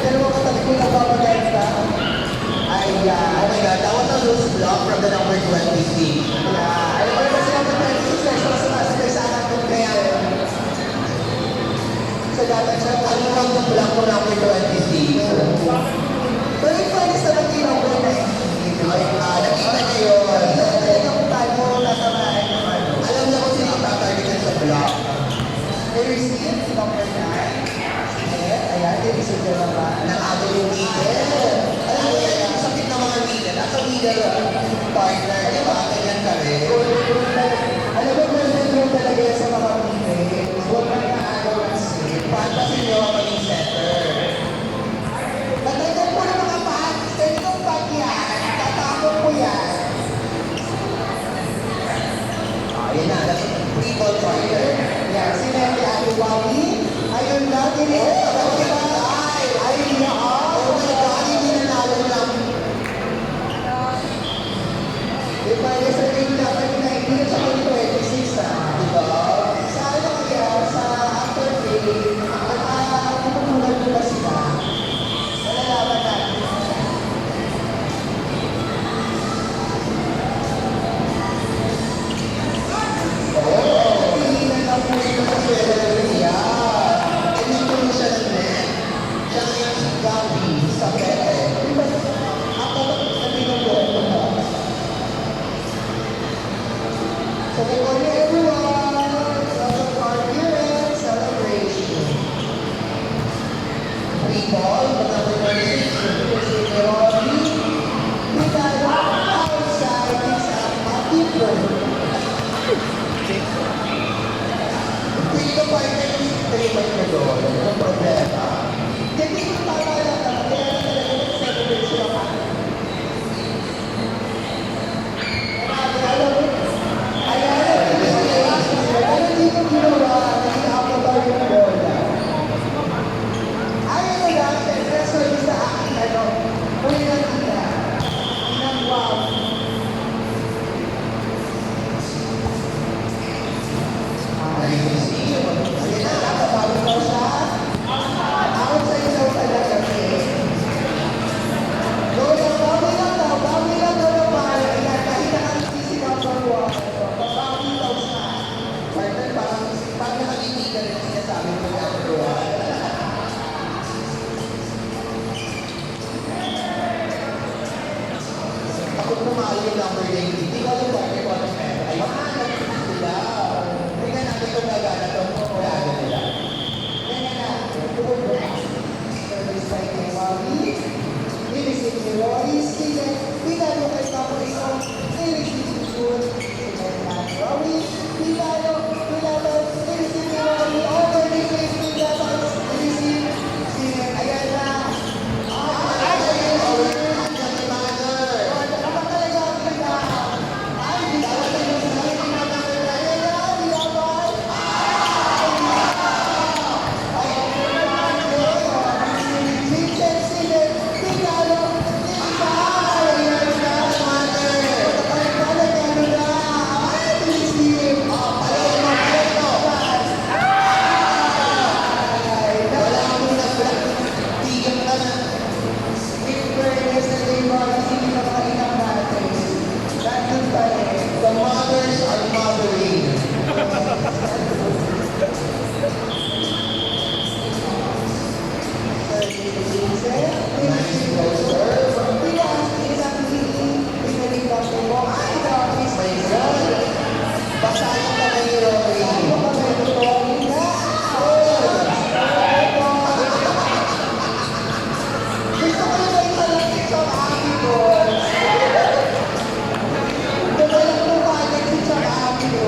Dalawa ka tabi ko nagpapaganda. Ay, oh my God, that was a loose block from the number 26. Alam mo ba sila ng 26 na sumasabay sa akin kung kaya sa dapat siya, ano lang yung block mo number 26? Pero yung pwede sa natinong ko na nakita niya yun. Nakita mo tayo, nasa mahay naman. Alam niya kung sino ang tatargetan sa block. May receipt, number 9. Ayan, i-receive niya naman. Nakado yung middle. Alam mo yan, yung sakit ng mga middle. At sa middle, partner, di ba? Ganyan ka rin. Alam mo, ganyan talaga yan sa mga middle. Huwag ka na agaw ng sleep. Fantasy niyo ang maging setter. Natagyan po ng mga pahat. Ganitong pag yan. Tatapon ko yan. Ayan na, that's a pre-ball partner. Yan, si Nete Aliwawi. Ayun na, tinis. Ayun na, oh my God, hindi nanalo lang. Diba, yes, I think dapat na hindi na siya kung 26, diba? Sa ano kaya, sa afterpay, nagpapumulan mo ba sila? Nalalaman natin. Hindi lang po ito sa swela ng Ria. Hindi siya ng net. Siya ngayon si Gabi sa pete. Ako sabihin ko ito na. So good morning everyone. Welcome to our year-end celebration. Free ball, number 26. Robbie. We got outside this people. Free the partner yung treatment na doon. Anong problema? Hindi ko tama lang na kaya na talaga nag-celebration ako. Ayan, dito ginawa, nag-apabar yung bola. Ayaw mo lang, siyempre, sorry sa akin, huli lang kita. Inang wow. Ay, sige, sige na, nakapagod ko siya. Out sa isaw talaga, Lola, bawi lang daw ng bahala. Ayan, kahit nakakisigaw sa ruwa. Babawi daw siya. Partner, parang nakakitigan rin sinasabi ko niya ang ruwa. Ako pumalo yung number 8. Hindi ko alam partner ko anong meron. Ay, nagpipit sila. Tingnan natin kung gagana ito. Gagana nila. Ganyan na. Service by Kewawi. Nilisip ni Rory. Sige. Pinalo kay Papa Ito. Nilisip ni Jun. Sige na. Rory. Pinalo. Nilisip ni Rory. Over the face. Pinalo. Nilisip. Sige. Ayan na. The mothers are mothering. Nice closer. My God. Basahin ka na ni Rory. Gusto ko yung may salakit sa akin ko. Walang pumagat sa akin ko.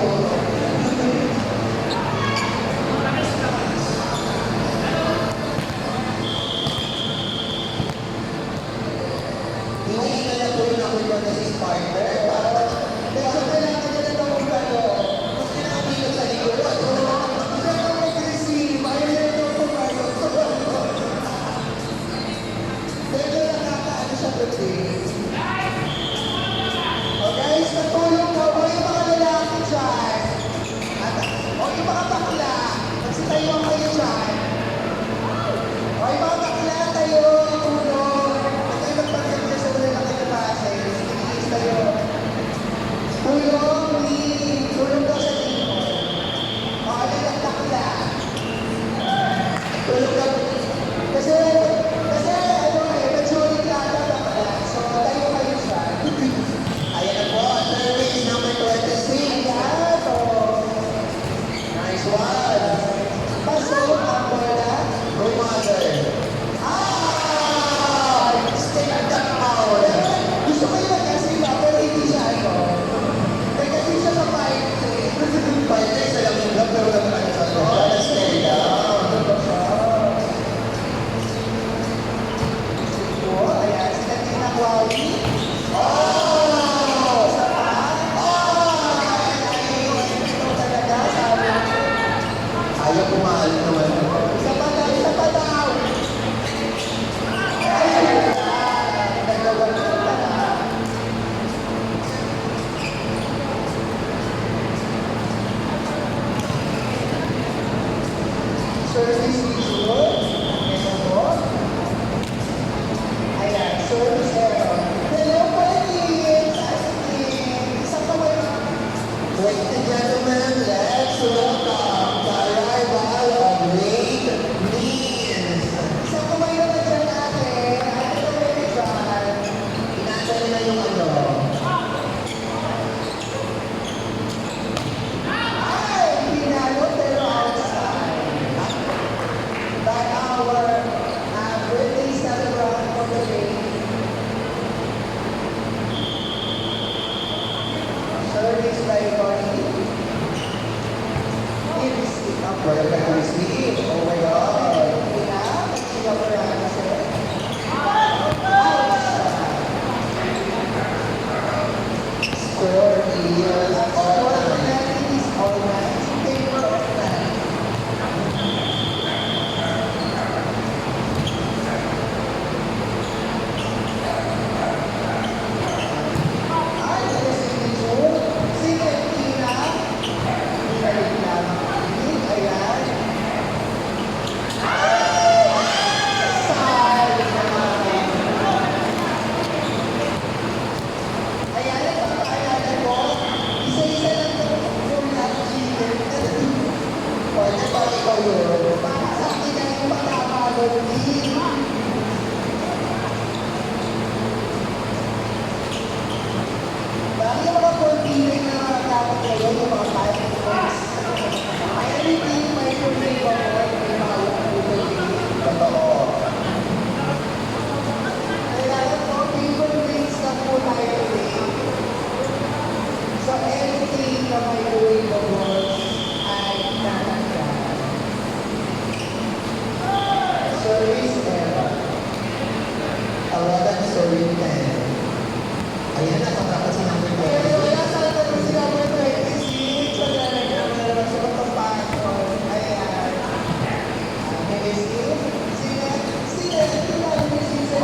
Hindi ka na po yung nakuha na si partner. Para kailangan niya na itong gano. Kung sinabi ko service visual. Ito po. Ayan, service error. Hello po, Liz. Isang kamay. Ladies and gentlemen, let's welcome the arrival of Wade Means. Isang kamay naman dyan natin. Ate na rin dyan. Inasa na yung ano. Ay, pinalo pero outside. By our birthday celebrant for the day. Service by Bonnie. Welcome to Steve. Oh my God. Kina, sila po yan kasi. Score is all night. Is all night. Paper night. Ay, kasi dito. Sige, Kina. Ibalik lang. Ayan. Side naman. Ayan, ang pagkakayanan mo. Isa-isa lang ito kung chicken. Pwede ba ikaw yun? Sa akin na yung pagkakalog din. Dahil yung mga convenient na mga dapat ngayon, yung mga pilot points. Everything may convenient mo, may mga convenient. Totoo. Kailangan po, convince na po tayo ulit. So, everything na may uwi mo ay nangyayari. Service error. 11, service 10. Ayan na, pagkakasi number 20. Wala sa tanong si number 26. Wala na naman sa pagpapasok. Ayan. Medicine. Sila. Sila yung season.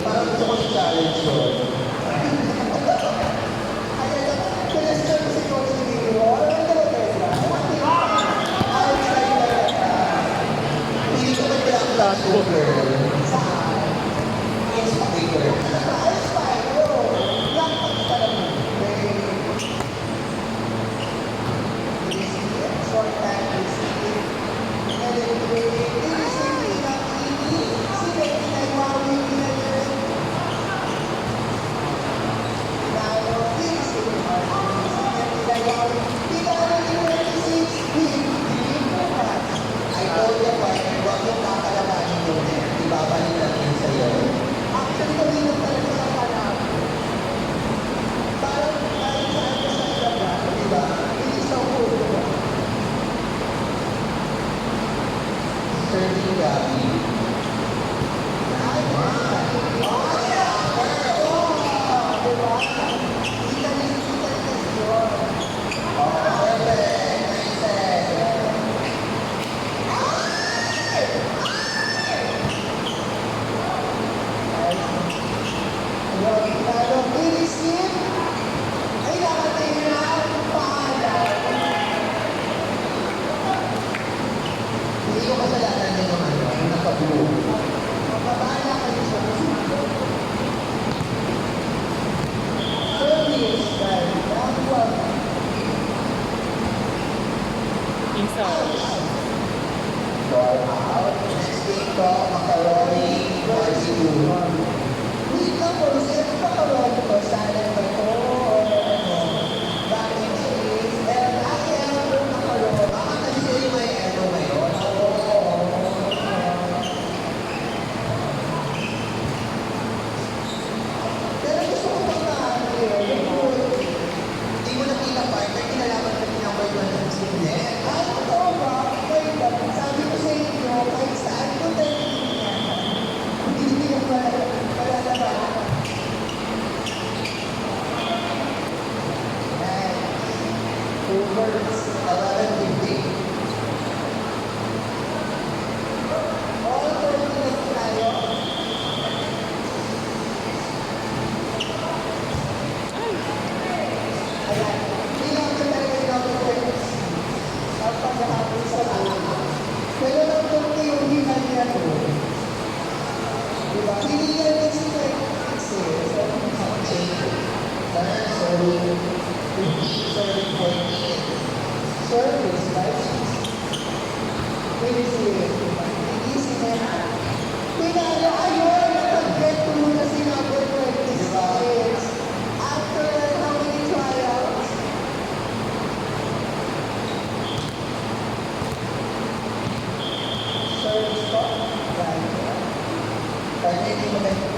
Parang gusto ko sa challenge yun. Last over. Saan? It's a paper. Ayos pa, pero laptop pa naman. Short time, receive. And then, receive na ini. Sige, pinagwawin nila yun. Pinalo, receive. Sige, pinagwawin. Pinalo nila receive. I told you, huwag yung kakalabanin yung net. Ibabalik natin sa'yo. Actually, kanina talaga sa panahon. Parang saan ka sa ilaba, di ba? Hindi sa ulo. Serving Gabi. Ay, di ba? Kita yun. Perfect. Hindi ko kasalanan din yung ano, yung nakabuo. Mababala kayo sa mundo. Service, dahil nakuwag. Inside. Ball out. Next game ko, macaroni, RC2. Wait lang po, sino macaroni ko? Salad ba ito? Or ano? Bakit cheese? L-I-L macaroni. Baka kasi sa'yo may ano ngayon? Pero gusto ko pa ano yun? Hindi mo nakita partner, kinalaman ka ng number 1 ng Sinet. Ay, totoo ba? Wait lang. Sabi ko sa inyo, kahit saan ko tayo hindi ko pala kaya to? Diba? Hindi yan din si Felix eh. So, service, right? Pwede siya. Hindi siya na. Pinala, ayun, nakag-get to na si number 26. After how many trials? Service ko? Right. Pag hindi mo